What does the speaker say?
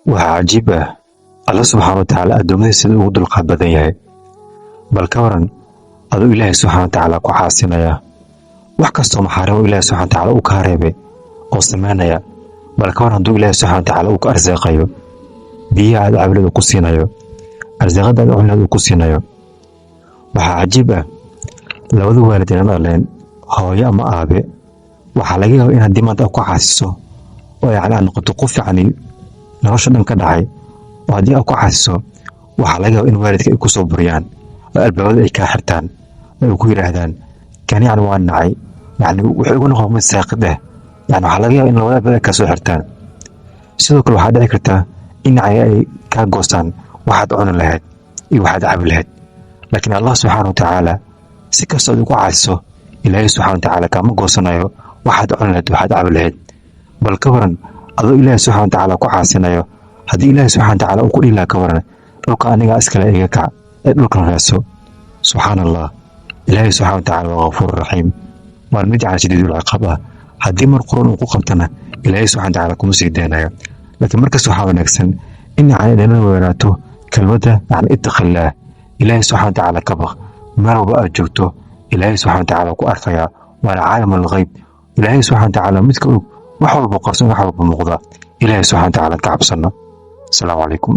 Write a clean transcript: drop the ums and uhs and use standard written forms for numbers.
Waxaa cajiib ah Alle subxaana wa tacaala addoommadiisa sida ugu dulqaad badan yahay. Bal ka waran aduu Ilaahay subxaana wa tacaala ku caasinaya. Wax kastoo maxaarim Ilaahay subxaana wa tacaala uu ka reebay oo sameynaya. Bal ka waran hadduu Ilaahay subxaana wa tacaala uu ka arsaaqayo. Biyaha aad cabilada ku siinayo. Arsaaqada aad cunada uu ku siinayo. Waxaa cajiib ah labada waalid ee dhaleen hooyo ama aabe waxaa laga yaabaa in haddii maanta ku caasiso oo yacni aad noqoto qof yacni nolosha dhan ka dhacay oo haddii aad ku caasiso waxaa laga yaabaa in waalidka ay ku soo buriyaan oo albaabada ay kaa xirtaan oo ay ku yidhaahdaan kan yacni waa nacay yacni wuxuu igu noqon mid saaqid ah yacni waxaa laga yaabaa in labada albaab ay kaa soo xirtaan. Sidoo kale waxaa dhici karta in nacay ay kaa goostaan waxaad cuni lahayd iyo waxaad cabi lahayd. laakiin Allah subxaana wa tacaala si kastoo aad ugu caasiso Ilaahay subxaana wa tacaala kaama goosanayo waxaad cuni lahayd waxaad cabi lahayd. Bal ka waran adoo Ilaahay subxaana wa tacaala ku caasinayo haddii Ilaahay subxaana wa tacaala uu ku dhihi lahaa ka waran dhulka aniga iskale iga kac ee dhulkan raadso. Subxaana Allah, Ilaahay subxaana wa tacaala waa ghafuur raxiim, waan mid yacni shadiidul ciqaab ah. haddii mar Qur'aan uu ku qabtana Ilaahay subxaana wa tacaala kuma sii daynayo. laakiin markaas waxaa wanaagsan in yacni dhanana weeraato kelmadda yacni ittaqillaah, Ilaahay subxaana wa tacaala ka baq. meel walba aad joogto Ilaahay subxaana wa tacaala ku arkayaa, waana caalimul ghayb. Ilaahay subxaana wa tacaala midka og wax walba qarsoon wax walba muuqda. Ilaahay subxaana wa tacaala ka cabsano. Asalaamu calaykum.